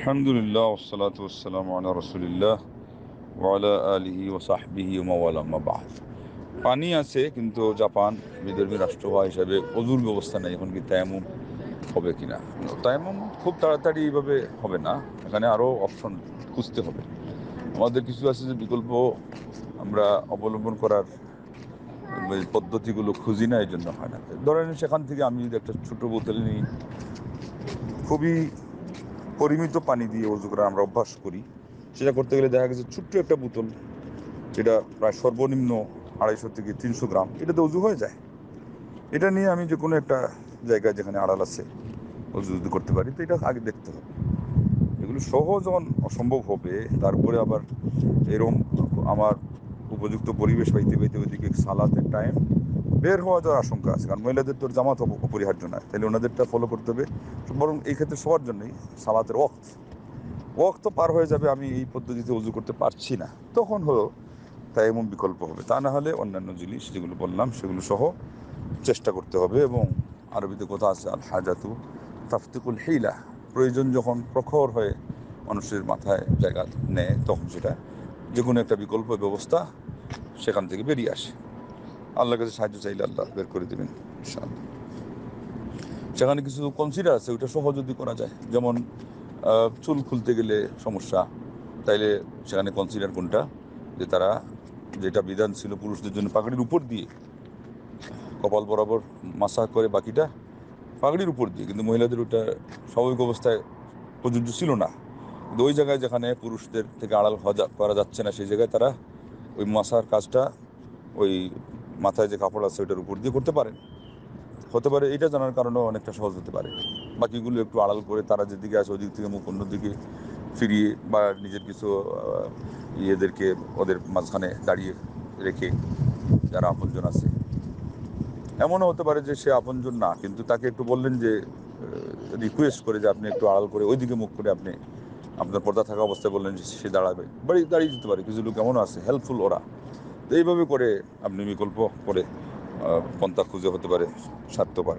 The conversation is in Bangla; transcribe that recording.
আলহামদুলিল্লাহ ওয়াসসালাতু ওয়াসসালামু আলা রাসূলিল্লাহ ওয়া আলা আলিহি ওয়া সাহবিহি ওয়া মাওয়ালা আম্মা বা'দ। পানি আছে কিন্তু জাপান বিধর্মী রাষ্ট্র হওয়া হিসাবে অজুর ব্যবস্থা নেই। এখন কি তায়াম্মুম হবে কিনা? তায়াম্মুম খুব তাড়াতাড়ি এইভাবে হবে না, এখানে আরও অপশন খুঁজতে হবে। আমাদের কিছু আছে যে বিকল্প আমরা অবলম্বন করার পদ্ধতিগুলো খুঁজি না, এই জন্য হয় না। ধরেন সেখান থেকে আমি যদি একটা ছোট বোতল নিই, খুবই পরিমিত পানি দিয়ে অজু করার আমরা অভ্যাস করি, সেটা করতে গেলে দেখা গেছে ছোট্ট একটা বোতল, যেটা প্রায় সর্বনিম্ন 250 থেকে 300 গ্রাম, এটাতে অজু হয়ে যায়। এটা নিয়ে আমি যে কোনো একটা জায়গায় যেখানে আড়াল আছে অজু যদি করতে পারি, তো এটা আগে দেখতে হবে। এগুলো সহজ যখন অসম্ভব হবে, তারপরে আবার এরকম আমার উপযুক্ত পরিবেশ পাইতে পাইতে ওইদিকে সালাতের টাইম বের হওয়া যাওয়ার আশঙ্কা আছে, কারণ মহিলাদের তো জামাত অপরিহার্য নয়, তাহলে ওনাদেরটা ফলো করতে হবে। বরং এই ক্ষেত্রে সবার জন্যই সালাতের ওয়াক্ত পার হয়ে যাবে, আমি এই পদ্ধতিতে উজু করতে পারছি না, তখন হলো তায়াম্মুম বিকল্প হবে। তা না হলে অন্যান্য জিনিস যেগুলো বললাম সেগুলো সহ চেষ্টা করতে হবে। এবং আরবিতে কথা আছে, আল হাজাতু তাফতিকুল হিলা, প্রয়োজন যখন প্রখর হয়ে মানুষের মাথায় জায়গা নেয়, তখন সেটা যে কোনো একটা বিকল্প ব্যবস্থা সেখান থেকে বেরিয়ে আসে। আল্লাহর কাছে সাহায্য চাইলে আল্লাহ বের করে দেবেন ইনশাআল্লাহ। সেখানে কিছু কনসিডার আছে, ওইটা সহজ যদি করা যায়, যেমন চুল খুলতে গেলে সমস্যা, তাইলে সেখানে কনসিডার কোনটা, যে তারা যেটা বিধান ছিল পুরুষদের জন্য পাগড়ির উপর দিয়ে কপাল বরাবর মাসা করে, বাকিটা পাগড়ির উপর দিয়ে, কিন্তু মহিলাদের ওটা স্বাভাবিক অবস্থায় প্রযোজ্য ছিল না। কিন্তু ওই জায়গায় যেখানে পুরুষদের থেকে আড়াল করা যাচ্ছে না, সেই জায়গায় তারা ওই মাসার কাজটা ওই মাথায় যে কাপড় আছে ওইটার উপর দিয়ে করতে পারেন। হতে পারে এটা জানার কারণেও অনেকটা সহজ হতে পারে। বাকিগুলো একটু আড়াল করে তারা যেদিকে আসে ওই দিক থেকে মুখ অন্যদিকে ফিরিয়ে, বা নিজের কিছু ইয়েদেরকে ওদের মাঝখানে দাঁড়িয়ে রেখে, যারা আপনজন আছে। এমনও হতে পারে যে সে আপনজন না, কিন্তু তাকে একটু বললেন যে রিকোয়েস্ট করে যে আপনি একটু আড়াল করে ওইদিকে মুখ করে আপনি আপনার পর্দা থাকা অবস্থায় বললেন যে সে দাঁড়াবে, দাঁড়িয়ে যেতে পারে। কিছু লোক এমনও আছে হেল্পফুল ওরা। তো এইভাবে করে আপনি বিকল্প করে পন্থা খুঁজে হতে পারে স্বার্থপর।